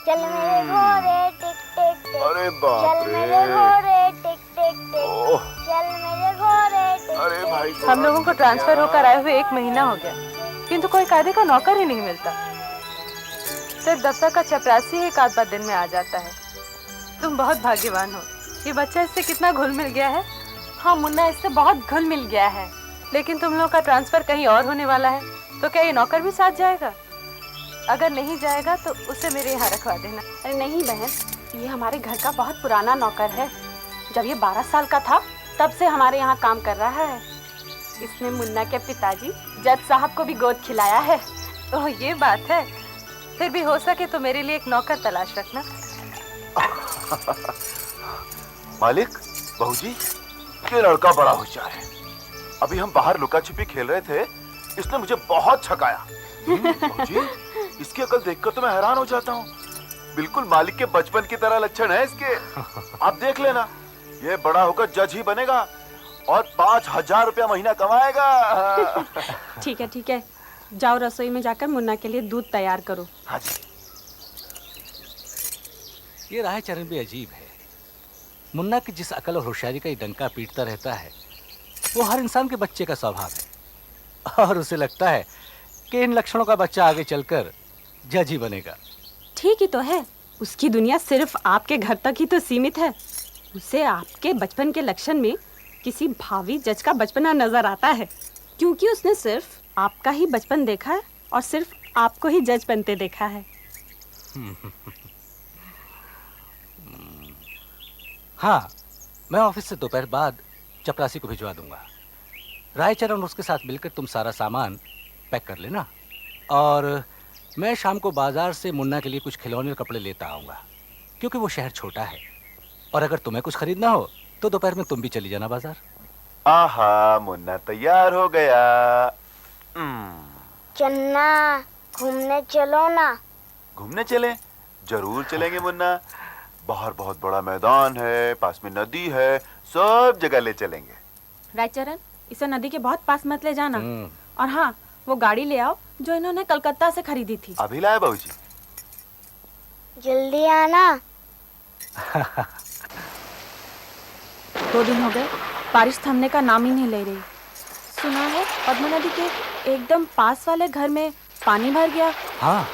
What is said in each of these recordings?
चल मेरे घोड़े टिक टिक टिक। अरे बाप चल रे। मेरे घोड़े टिक टिक टिक। ओह, चल मेरे घोड़े टिक अरे टिक भाई टिक। हम लोगों को ट्रांसफर होकर आए हुए 1 महीना हो गया, किंतु कोई कायदे का नौकर ही नहीं मिलता। सिर्फ दफ्तर का चपरासी ही एक आध दिन में आ जाता है। तुम बहुत भाग्यवान हो। ये बच्चा इससे कितना घुल मिल गया है। हाँ मुन्ना इससे बहुत घुल मिल गया है। लेकिन तुम लोगों का ट्रांसफर कहीं और होने वाला है, तो क्या ये नौकर भी साथ जाएगा? अगर नहीं जाएगा तो उसे मेरे यहाँ रखवा देना। अरे नहीं बहन, ये हमारे घर का बहुत पुराना नौकर है। जब ये 12 साल का था तब से हमारे यहाँ काम कर रहा है। इसने मुन्ना के पिताजी जज साहब को भी गोद खिलाया है। ओह ये बात है। फिर भी हो सके तो मेरे लिए एक नौकर तलाश रखना। मालिक, बहूजी, ये लड़का बड़ा होशियार है। अभी हम बाहर लुका छिपी खेल रहे थे, इसने मुझे बहुत छकाया। बहूजी, इसकी अकल देखकर तो मैं हैरान हो जाता हूँ। बिल्कुल मालिक के बचपन की तरह लक्षण है इसके। आप देख लेना, ये बड़ा होकर जज ही बनेगा और 5,000 रुपया महीना कमाएगा। ठीक है, जाओ रसोई में जाकर मुन्ना के लिए दूध तैयार करो। हाँ जी। ये रायचरण भी अजीब है। मुन्ना की जिस अकल और होशियारी का ये डंका पीटता रहता है, वो हर इंसान के बच्चे का स्वभाव है। और उसे लगता है कि इन लक्षणों का बच्चा आगे चलकर जज ही बनेगा। ठीक ही तो है। उसकी दुनिया सिर्फ आपके घर तक ही तो सीमित है। उसे आपके बचपन के लक्षण में किसी भावी जज का बचपना नजर आता है, क्योंकि उसने सिर्फ आपका ही बचपन देखा है और सिर्फ आपको ही जज बनते देखा है। हाँ, मैं ऑफिस से दोपहर बाद चपरासी को भिजवा दूंगा। रायचरण और उसके साथ मिलकर तुम सारा सामान पैक कर लेना, और मैं शाम को बाजार से मुन्ना के लिए कुछ खिलौने और कपड़े लेता आऊँगा, क्योंकि वो शहर छोटा है। और अगर तुम्हें कुछ खरीदना हो तो दोपहर में तुम भी चली जाना बाजार। आहा, मुन्ना तैयार हो गया। चन्ना, घूमने चलो ना। घूमने चलें? जरूर चलेंगे मुन्ना। बाहर बहुत बड़ा मैदान है, पास में नदी है, सब जगह ले चलेंगे। रायचरण, इसे नदी के बहुत पास मत ले जाना। और हाँ, वो गाड़ी ले आओ जो इन्होंने कलकत्ता से खरीदी थी। अभी लाए बाबूजी। जल्दी आना। 2 दिन हो गए, बारिश थमने का नाम ही नहीं ले रही। सुना है पद्मा नदी के एकदम पास वाले घर में पानी भर गया। हाँ,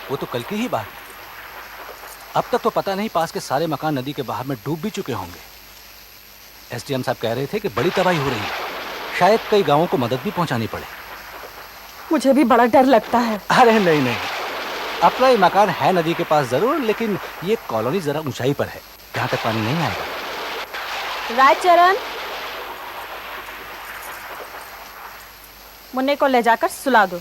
वो तो कल की ही बात है। अब तक तो पता नहीं, पास के सारे मकान नदी के बाहर में डूब भी चुके होंगे। एसडीएम साहब कह रहे थे कि बड़ी तबाही हो रही है, शायद कई गांवों को मदद भी पहुंचानी पड़े। मुझे भी बड़ा डर लगता है। अरे नहीं, अपना ये मकान है नदी के पास जरूर, लेकिन ये कॉलोनी जरा ऊंचाई पर है, यहाँ तक पानी नहीं आएगा। रायचरण, मुन्ने को ले जाकर सुला दो।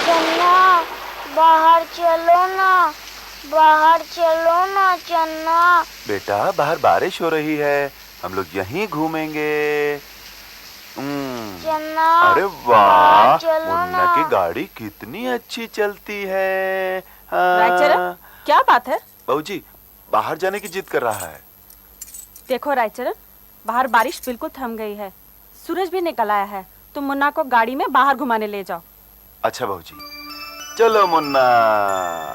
चन्ना, बाहर चलो ना। बाहर चलो ना चन्ना। बेटा, बाहर बारिश हो रही है, हम लोग यहीं घूमेंगे। चन्ना, अरे वाह, बाहर चलो मुन्ना ना। की गाड़ी कितनी अच्छी चलती है। हाँ। रायचरण, क्या बात है? बाबूजी, बाहर जाने की जिद कर रहा है। देखो रायचरण, बाहर बारिश बिल्कुल थम गई है, सूरज भी निकल आया है। तुम मुन्ना को गाड़ी में बाहर घुमाने ले जाओ। अच्छा बाबूजी, चलो मुन्ना,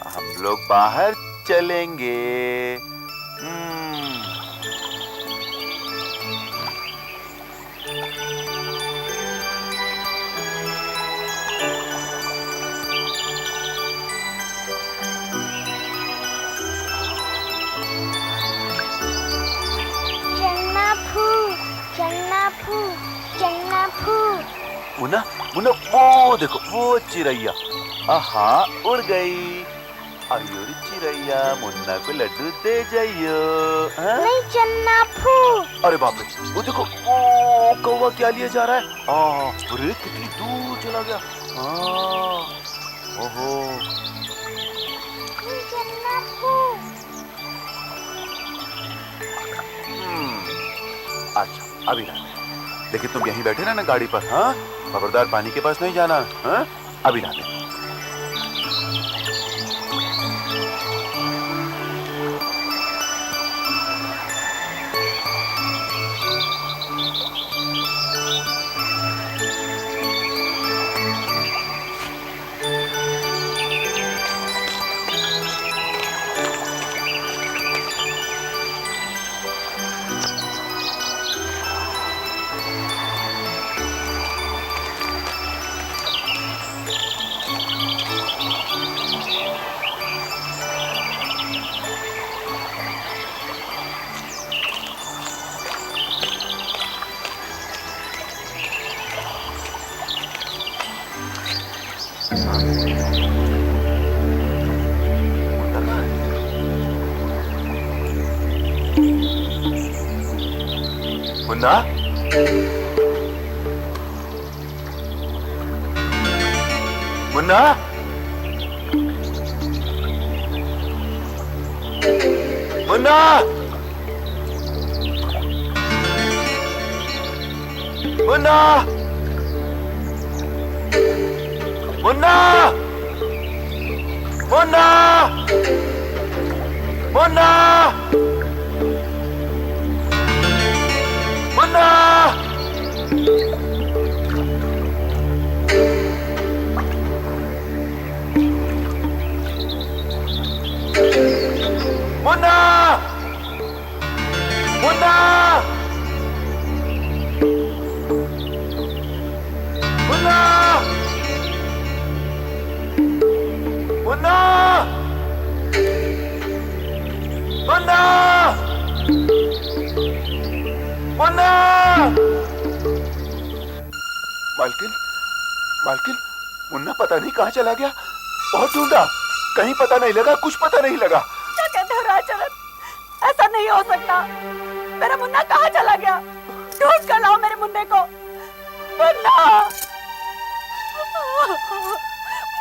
हम लोग बाहर चलेंगे। चन्ना फू, चन्ना फू, चन्ना फू। मुन्ना, मुन्ना, वो देखो, वो चिड़ैया, आहा, उड़ गई। अरे चिड़ैया, मुन्ना को लड्डू दे जाइयो। हाँ? नहीं चन्ना फू। अरे बाप रे, वो देखो, वो कौवा क्या लिए जा रहा है। अरे कितनी दूर चला गया। ओहो, नहीं चन्ना फू। अच्छा अभी ना, लेकिन तुम यहीं बैठे ना गाड़ी पर। हाँ, खबरदार पानी के पास नहीं जाना। हाँ, अभी ना। मुन्ना, मुन्ना, मुन्ना, मुन्ना, मुन्ना, मुन्ना, मुन्ना, मुन्ना, मुन्ना, मुन्ना, मुन्ना, मुन्ना, मुन्ना, मुन्ना। मालकिन, मालकिन, मुन्ना पता नहीं कहाँ चला गया। बहुत ढूंढा, कहीं पता नहीं लगा, कुछ पता नहीं लगा। क्या कहते हो राजचरण? ऐसा नहीं हो सकता। मेरा मुन्ना कहाँ चला गया? ढूंढ कर लाओ मेरे मुन्ने को। मुन्ना,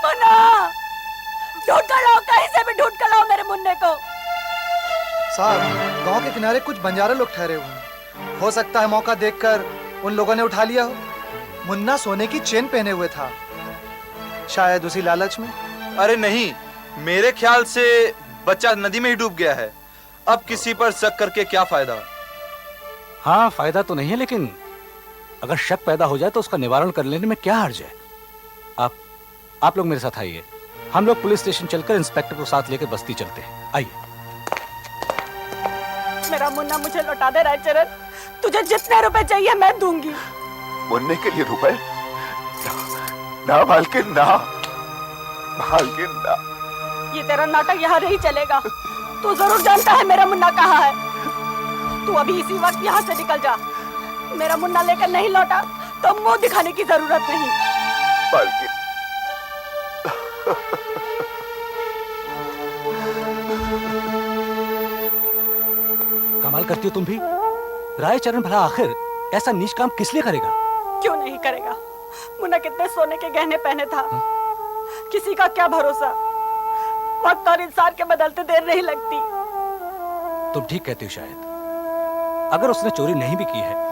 मुन्ना, ढूंढ कर लाओ, कहीं से भी ढूंढ कर लाओ मेरे मुन्ने को। साहब, गांव के किनारे कुछ बंजारा लोग ठहरे हुए हैं। हो सकता है मौका देखकर उन लोगों ने उठा लिया हो। मुन्ना सोने की चेन पहने हुए था, शायद उसी लालच में। अरे नहीं, मेरे ख्याल से बच्चा नदी में ही डूब गया है। अब किसी पर शक करके क्या फायदा। हाँ, फायदा तो नहीं है, लेकिन अगर शक पैदा हो जाए तो उसका निवारण कर लेने में क्या हर्ज है। आप लोग मेरे साथ आइए। हम लोग पुलिस स्टेशन चलकर इंस्पेक्टर को साथ लेकर बस्ती चलते हैं। आइए। मेरा मुन्ना मुझे लौटा दे राजचरण। तुझे जितने रुपए चाहिए मैं दूंगी। मुन्ने के लिए रुपए? ना मालकिन, ना मालकिन, ना। ये तेरा नाटक यहाँ नहीं चलेगा। तू जरूर जानता है मेरा मुन्ना कहाँ है। तू अभी इसी वक्त यहाँ से निकल जा। मेरा मुन्ना लेकर नहीं लौटा तो मुंह दिखाने की जरूरत नहीं। मालकिन, कमाल करती हो तुम भी। रायचरण भला आखिर ऐसा नीच काम किस लिए करेगा? क्यों नहीं करेगा? मुन्ना कितने सोने के गहने पहने था। किसी का क्या भरोसा। वक्त और इंसान के बदलते देर नहीं लगती। तुम ठीक कहती हो। शायद अगर उसने चोरी नहीं भी की है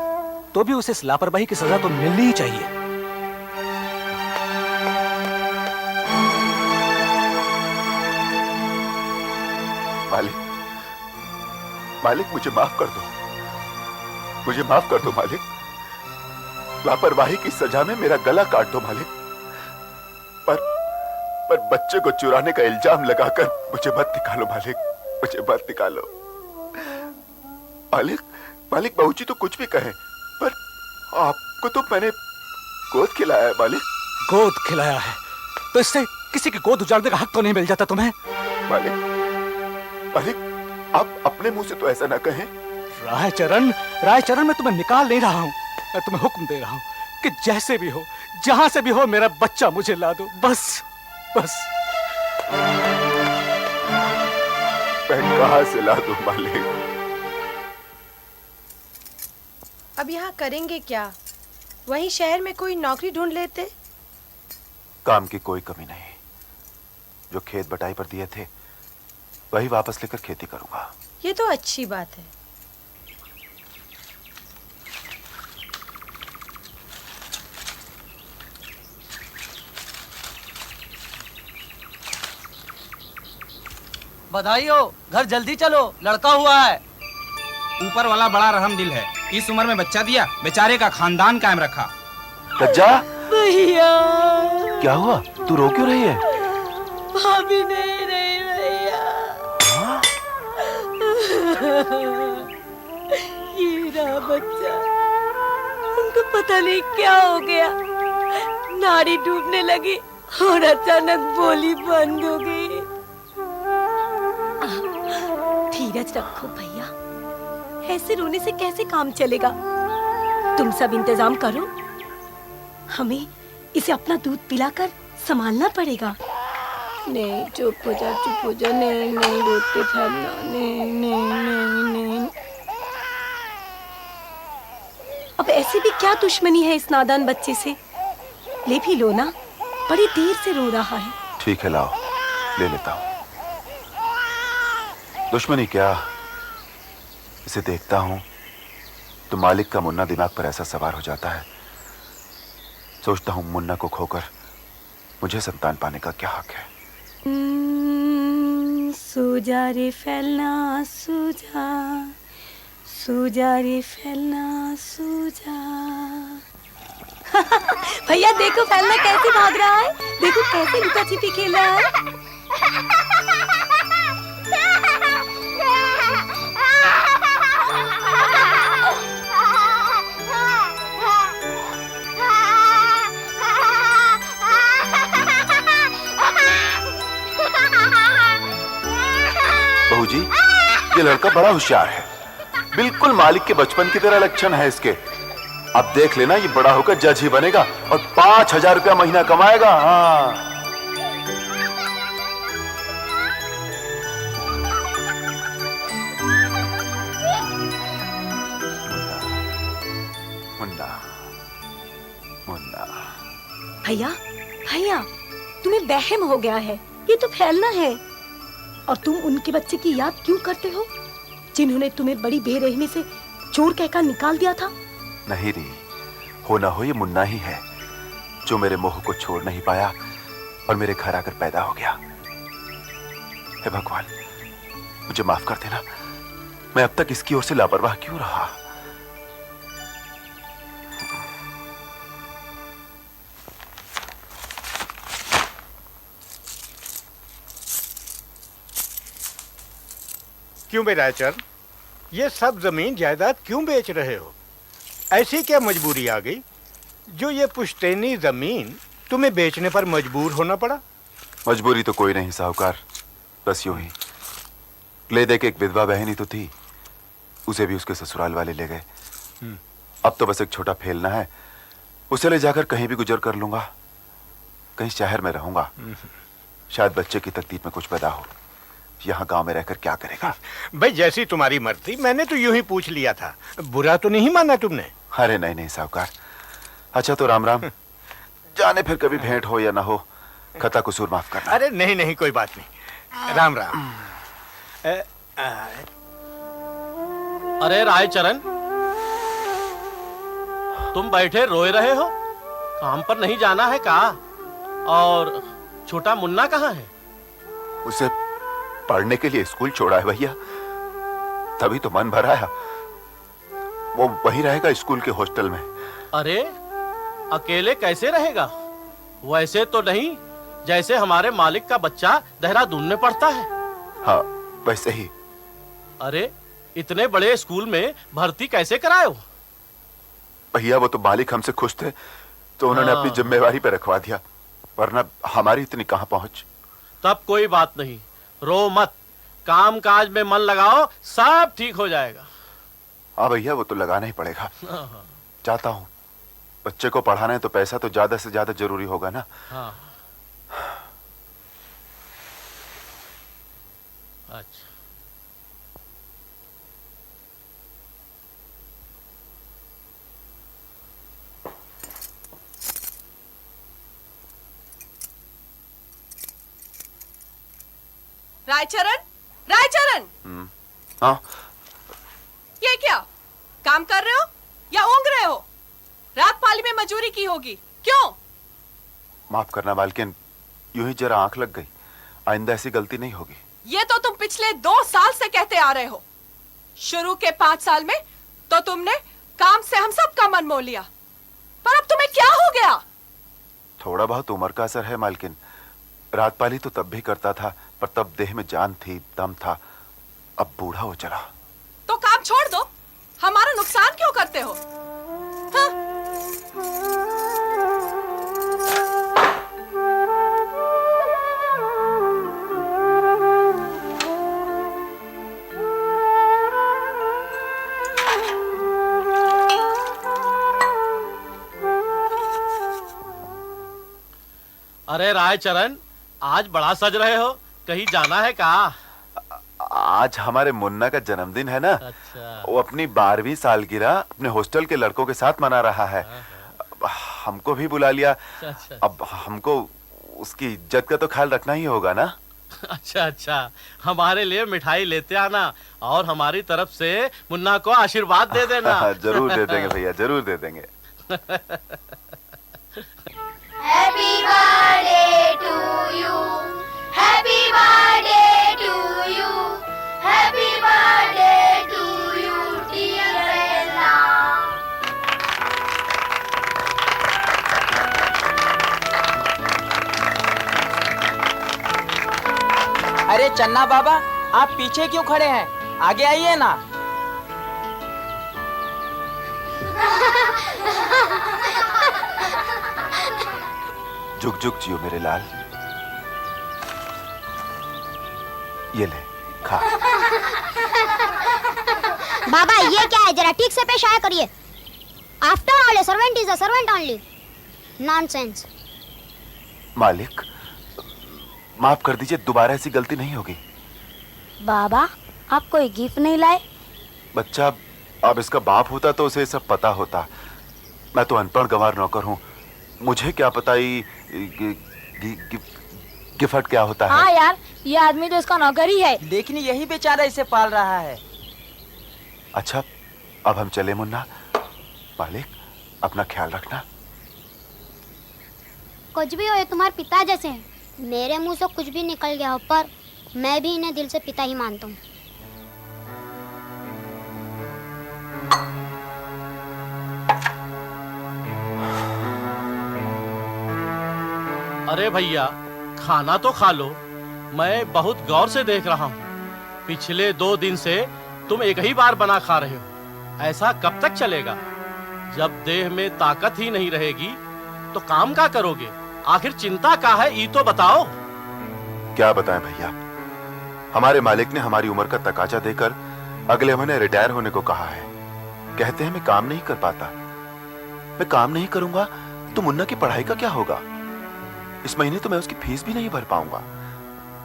तो भी उसे इस लापरवाही की सजा तो मिलनी ही चाहिए। मालिक, मालिक, मुझे माफ कर दो। मुझे माफ कर दो मालिक। लापरवाही की सजा में मेरा गला काट दो मालिक। पर बच्चे को चुराने का इल्जाम लगाकर मुझे मत निकालो मालिक। मुझे मत निकालो मालिक। मालिक, बहूजी तो कुछ भी कहे, पर आपको तो मैंने गोद खिलाया है मालिक। गोद खिलाया है तो इससे किसी की गोद उजाड़ने का हक तो नहीं मिल जाता तुम्हें? मालिक, मालिक, आप अपने मुंह से तो ऐसा ना कहें। रायचरण, रायचरण, मैं तुम्हें निकाल नहीं रहा हूं। मैं तुम्हें हुक्म दे रहा हूं कि जैसे भी हो, जहां से भी हो, मेरा बच्चा मुझे ला दो। बस बस। मैं कहां से ला दूं मालिक? अब यहाँ करेंगे क्या? वहीं शहर में कोई नौकरी ढूंढ लेते। काम की कोई कमी नहीं। जो खेत बटाई पर दिए थे वही वापस लेकर खेती करूंगा। ये तो अच्छी बात है। बधाई हो, घर जल्दी चलो, लड़का हुआ है। ऊपर वाला बड़ा रहम दिल है। इस उम्र में बच्चा दिया, बेचारे का खानदान कायम रखा। गज्जा, भैया क्या हुआ? तू रो क्यों रही है? भाभी नहीं रही भैया। ये रहा बच्चा। उनको पता नहीं क्या हो गया। नाड़ी डूबने लगी और अचानक बोली बंद हो गई। धीरज रखो भैया, ऐसे रोने से कैसे काम चलेगा? तुम सब इंतजाम करो, हमें इसे अपना दूध पिलाकर संभालना पड़ेगा। नहीं चुप हो जा, चुप हो जा। नहीं नहीं रोते फैलना, नहीं नहीं नहीं नहीं। अब ऐसे भी क्या दुश्मनी है इस नादान बच्चे से? ले भी लो ना, बड़ी देर से रो रहा है। ठीक है, लाओ ले लेता हूं। दुश्मनी क्या, इसे देखता हूं तो मालिक का मुन्ना दिमाग पर ऐसा सवार हो जाता है। सोचता हूं मुन्ना को खोकर मुझे संतान पाने का क्या हक है। सो जा रे फैलना, सो जा, सो जा रे फैलना, सो जा। भैया देखो फैलना कैसे भाग रहा है, देखो कैसे लुका छिपी खेल रहा है। बहू जी, ये लड़का बड़ा होशियार है, बिल्कुल मालिक के बचपन की तरह लक्षण है इसके। अब देख लेना, ये बड़ा होकर जज ही बनेगा और 5,000 रुपया महीना कमाएगा। हाँ, मुन्ना मुन्ना। भैया भैया तुम्हें वहम हो गया है, ये तो फैलना है। और तुम उनके बच्चे की याद क्यों करते हो जिन्होंने तुम्हें बड़ी बेरहमी से चोर कहकर निकाल दिया था? नहीं री, हो ना हो ये मुन्ना ही है जो मेरे मोह को छोड़ नहीं पाया और मेरे घर आकर पैदा हो गया। हे भगवान, मुझे माफ कर देना, मैं अब तक इसकी ओर से लापरवाह क्यों रहा। क्यों बे रायचंद, ये सब जमीन जायदाद क्यों बेच रहे हो? ऐसी क्या मजबूरी आ गई जो ये पुश्तैनी जमीन तुम्हें बेचने पर मजबूर होना पड़ा? मजबूरी तो कोई नहीं साहूकार, बस यूं ही। ले दे के एक विधवा बहन ही तो थी, उसे भी उसके ससुराल वाले ले गए। अब तो बस एक छोटा फेलना है, उसे ले जाकर कहीं भी गुजर कर लूंगा, कहीं शहर में रहूंगा। शायद बच्चे की तकदीर में कुछ पैदा हो। यहाँ गांव में रहकर क्या करेगा? भाई जैसी तुम्हारी मर्जी, मैंने तो यूं ही पूछ लिया था, बुरा तो नहीं माना तुमने? अरे नहीं नहीं साहूकार। अच्छा तो राम राम, जाने फिर कभी भेंट हो या ना हो, खता कसूर माफ करना। अरे नहीं नहीं कोई बात नहीं, राम राम। अरे रायचरण, तुम बैठे रोए रहे हो, काम पर नहीं जाना है का? और छोटा मुन्ना कहाँ है? उसे पढ़ने के लिए स्कूल छोड़ा है भैया, तभी तो मन भर आया। वो वहीं रहेगा स्कूल के हॉस्टल में। अरे अकेले कैसे रहेगा? वैसे तो नहीं जैसे हमारे मालिक का बच्चा देहरादून में पढ़ता है। हाँ वैसे ही। अरे इतने बड़े स्कूल में भर्ती कैसे कराए हो? भैया वो तो मालिक हमसे खुश थे तो उन्होंने अपनी जिम्मेवारी पे रखवा दिया, वरना हमारी इतनी कहां पहुंच। तब कोई बात नहीं, रो मत, काम काज में मन लगाओ, सब ठीक हो जाएगा। हाँ भैया वो तो लगाना ही पड़ेगा। चाहता हूँ, बच्चे को पढ़ाना है तो पैसा तो ज्यादा से ज्यादा जरूरी होगा ना। हाँ। अच्छा रायचरण, रायचरण, हाँ ये क्या काम कर रहे हो या ऊँग रहे हो? रात पाली में मजूरी की होगी, क्यों? माफ करना मालकिन, यूं ही जरा आंख लग गई, आइंदा ऐसी गलती नहीं होगी। ये तो तुम पिछले 2 साल से कहते आ रहे हो। शुरू के 5 साल में तो तुमने काम से हम सब का मन मोह लिया, पर अब तुम्हें क्या हो गया? थोड़ा बहुत उम्र का असर है मालकिन, रात पाली तो तब भी करता था, पर तब देह में जान थी, दम था। अब बूढ़ा हो चला। तो काम छोड़ दो, हमारा नुकसान क्यों करते हो? हाँ? अरे रायचरण, आज बड़ा सज रहे हो, कहीं जाना है क्या? आज हमारे मुन्ना का जन्मदिन है ना। अच्छा। वो अपनी 12वीं सालगिरह अपने हॉस्टल के लड़कों के साथ मना रहा है। हमको भी बुला लिया। अच्छा। अब हमको उसकी इज्जत का तो ख्याल रखना ही होगा ना। अच्छा अच्छा, हमारे लिए मिठाई लेते आना और हमारी तरफ से मुन्ना को आशीर्वाद दे देना। जरूर दे देंगे भैया, जरूर दे देंगे। Happy birthday to you. Happy birthday to you. Happy birthday to you, dear Rena. अरे चन्ना बाबा, आप पीछे क्यों खड़े हैं? आगे आइए ना। जुग जुग जियो मेरे लाल। ये ले, खा। बाबा ये क्या है, जरा ठीक से पेश आया करिए। After all A servant is a servant only. Nonsense. मालिक, माफ कर दीजिए, दोबारा ऐसी गलती नहीं होगी। बाबा आप कोई गिफ्ट नहीं लाए? बच्चा अब इसका बाप होता तो उसे सब पता होता। मैं तो अनपढ़ गंवार नौकर हूँ, मुझे क्या पता ही गिफ्ट क्या होता है। हाँ यार, ये आदमी तो इसका नौकर ही है। लेकिन यही बेचारा इसे पाल रहा है। अच्छा, अब हम चले मुन्ना। मालिक, अपना ख्याल रखना। कुछ भी हो, ये तुम्हारे पिता जैसे हैं। मेरे मुंह से कुछ भी निकल गया हो, पर मैं भी इन्हें दिल से पिता ही मानता हूँ। अरे भैया, खाना तो खा लो। मैं बहुत गौर से देख रहा हूँ, पिछले 2 दिन से तुम एक ही बार बना खा रहे हो। ऐसा कब तक चलेगा? जब देह में ताकत ही नहीं रहेगी तो काम क्या करोगे? आखिर चिंता क्या है, ये तो बताओ। क्या बताएं भैया, हमारे मालिक ने हमारी उम्र का तकाजा देकर अगले महीने रिटायर होने को कहा है। कहते हैं मैं काम नहीं कर पाता। मैं काम नहीं करूंगा तो मुन्ना की पढ़ाई का क्या होगा? इस महीने तो मैं उसकी फीस भी नहीं भर पाऊंगा।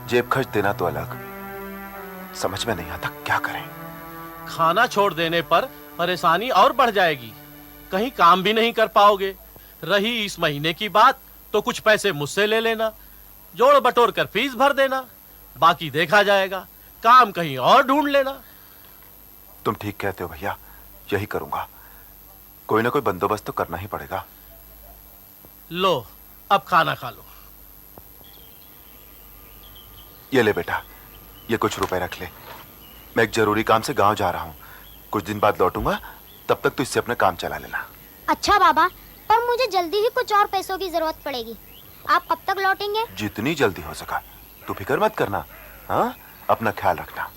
जेब खर्च देना तो अलग। समझ में नहीं आता क्या करें। खाना छोड़ देने पर परेशानी और बढ़ जाएगी, कहीं काम भी नहीं कर पाओगे। रही इस महीने की बात तो कुछ पैसे मुझसे ले लेना, जोड़ बटोर कर फीस भर देना, बाकी देखा जाएगा। काम कहीं और ढूंढ लेना। तुम ठीक कहते हो भैया, यही करूंगा। कोई ना कोई बंदोबस्त तो करना ही पड़ेगा। लो, अब खाना खा लो। ये ले बेटा, ये कुछ रुपए रख ले। मैं एक जरूरी काम से गांव जा रहा हूँ, कुछ दिन बाद लौटूंगा। तब तक तो इससे अपना काम चला लेना। अच्छा बाबा, पर मुझे जल्दी ही कुछ और पैसों की जरूरत पड़ेगी। आप कब तक लौटेंगे? जितनी जल्दी हो सका। तू फिक्र मत करना। हाँ, अपना ख्याल रखना।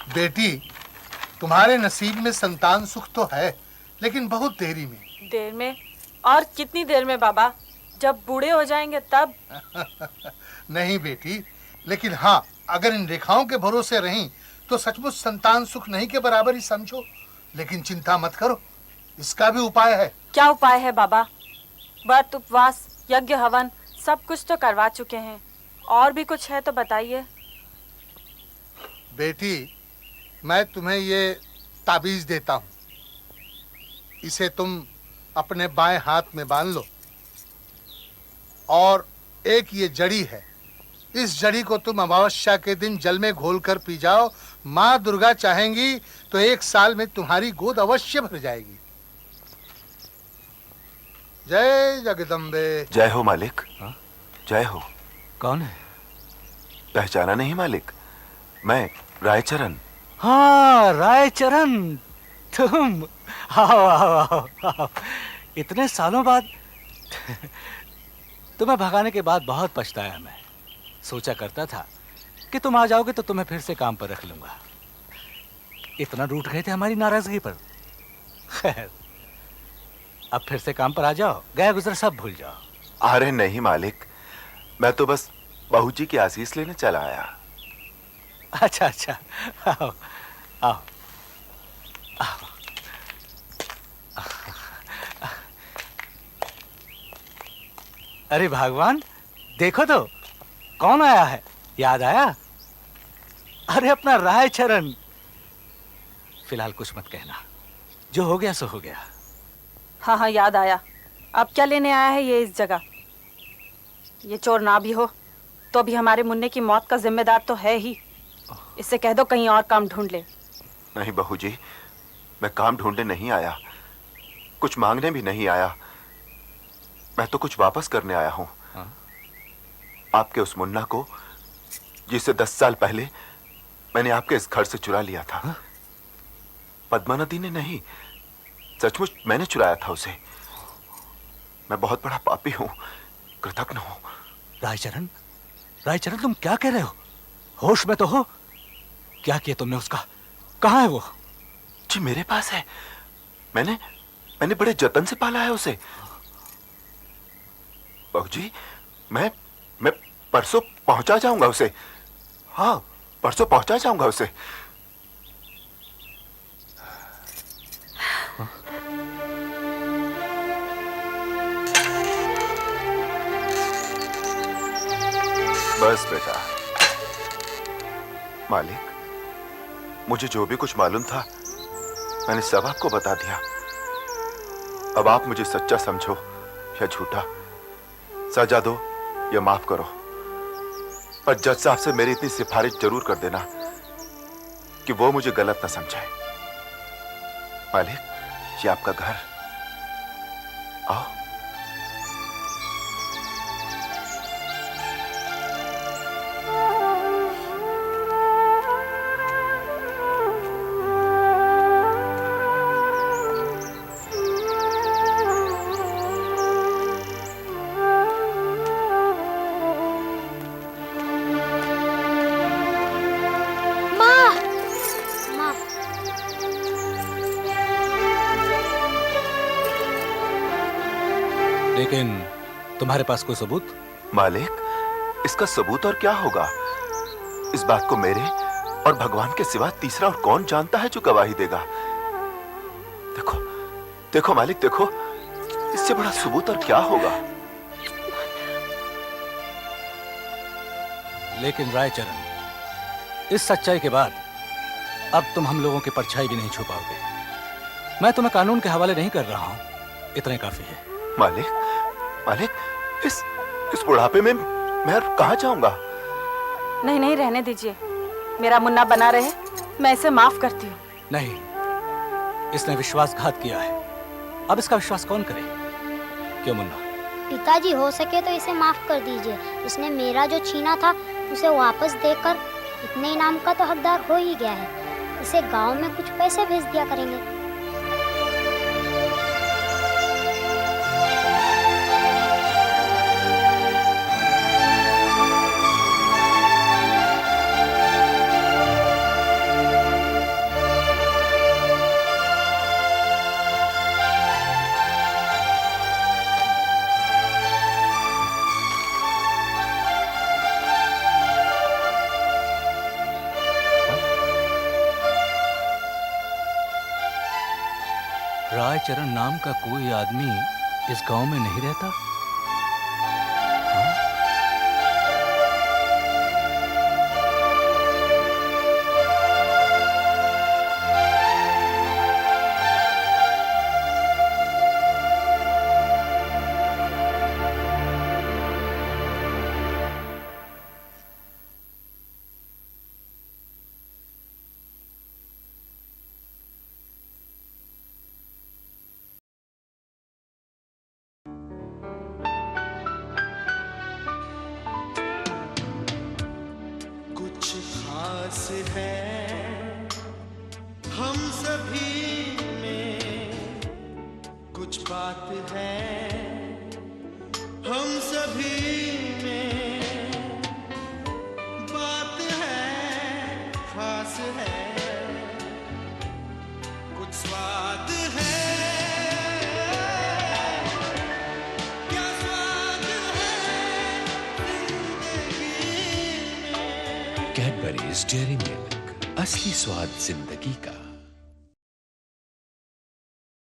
बेटी, तुम्हारे नसीब में संतान सुख तो है, लेकिन बहुत देरी में। देर में? और कितनी देर में बाबा? जब बूढ़े हो जाएंगे तब? नहीं बेटी, लेकिन हाँ, अगर इन रेखाओं के भरोसे रहीं तो सचमुच संतान सुख नहीं के बराबर ही समझो। लेकिन चिंता मत करो, इसका भी उपाय है। क्या उपाय है बाबा? व्रत, उपवास, यज्ञ, हवन सब कुछ तो करवा चुके हैं, और भी कुछ है तो बताइए। बेटी, मैं तुम्हें ये ताबीज देता हूँ। इसे तुम अपने बाएं हाथ में बांध लो। और एक ये जड़ी है, इस जड़ी को तुम अमावस्या के दिन जल में घोलकर पी जाओ। माँ दुर्गा चाहेंगी तो 1 साल में तुम्हारी गोद अवश्य भर जाएगी। जय जगदम्बे। जय हो मालिक। जय हो। कौन है? पहचाना नहीं मालिक? मैं रायचरण। हाँ, रायचरण, तुम। आओ आओ आओ आओ। इतने सालों बाद तुम्हें भगाने के बाद बहुत पछताया मैं। सोचा करता था कि तुम आ जाओगे तो तुम्हें फिर से काम पर रख लूंगा। इतना रूठ गए थे हमारी नाराजगी पर। खैर, अब फिर से काम पर आ जाओ, गया गुजरा सब भूल जाओ। अरे नहीं मालिक, मैं तो बस बहू जी की आशीष लेने चला आया। अच्छा अच्छा, आओ आओ आओ। अरे भगवान, देखो तो कौन आया है। याद आया? अरे अपना रायचरण। फिलहाल कुछ मत कहना, जो हो गया सो हो गया। हाँ हाँ याद आया। अब क्या लेने आया है ये इस जगह? ये चोर ना भी हो तो भी हमारे मुन्ने की मौत का जिम्मेदार तो है ही। इससे कह दो कहीं और काम ढूंढ ले। नहीं बहू जी, मैं काम ढूंढने नहीं आया, कुछ मांगने भी नहीं आया। मैं तो कुछ वापस करने आया हूं। आपके उस मुन्ना को जिसे 10 साल पहले मैंने आपके इस घर से चुरा लिया था। पद्मा नदी ने नहीं, सचमुच मैंने चुराया था उसे। मैं बहुत बड़ा पापी हूं, कृतज्ञ हूं। रायचरण, रायचरण तुम क्या कह रहे हो? होश में तो हो? क्या किया तुमने उसका? कहाँ है वो? जी मेरे पास है। मैंने बड़े जतन से पाला है उसे। बहू जी, मैं परसों पहुंचा जाऊंगा उसे। हाँ, परसों पहुंचा जाऊंगा उसे। बस बेटा। मालिक, मुझे जो भी कुछ मालूम था मैंने सब आपको बता दिया। अब आप मुझे सच्चा समझो या झूठा, सजा दो या माफ करो, पर जज साहब से मेरी इतनी सिफारिश जरूर कर देना कि वो मुझे गलत ना समझे। मालिक, ये आपका घर, आओ। लेकिन तुम्हारे पास कोई सबूत? मालिक, इसका सबूत और क्या होगा? इस बात को मेरे और भगवान के सिवा तीसरा और कौन जानता है जो गवाही देगा। देखो देखो मालिक, देखो, इससे बड़ा सबूत और क्या होगा? लेकिन रायचरण, इस सच्चाई के बाद अब तुम हम लोगों की परछाई भी नहीं छुपाओगे। मैं तुम्हें कानून के हवाले नहीं कर रहा हूं, इतना ही काफी है। मालिक, मालिक, इस बुढ़ापे में मैं कहां जाऊंगा? नहीं नहीं, रहने दीजिए। मेरा मुन्ना बना रहे, मैं इसे माफ करती हूँ। नहीं, इसने विश्वासघात किया है, अब इसका विश्वास कौन करे? क्यों मुन्ना? पिताजी, हो सके तो इसे माफ कर दीजिए। इसने मेरा जो छीना था उसे वापस देकर इतने इनाम का तो हकदार हो ही गया है। इसे गांव में कुछ पैसे भेज दिया करेंगे। रायचरण नाम का कोई आदमी इस गांव में नहीं रहता? कैडबरीज डेयरी मिल्क, असली स्वाद जिंदगी का।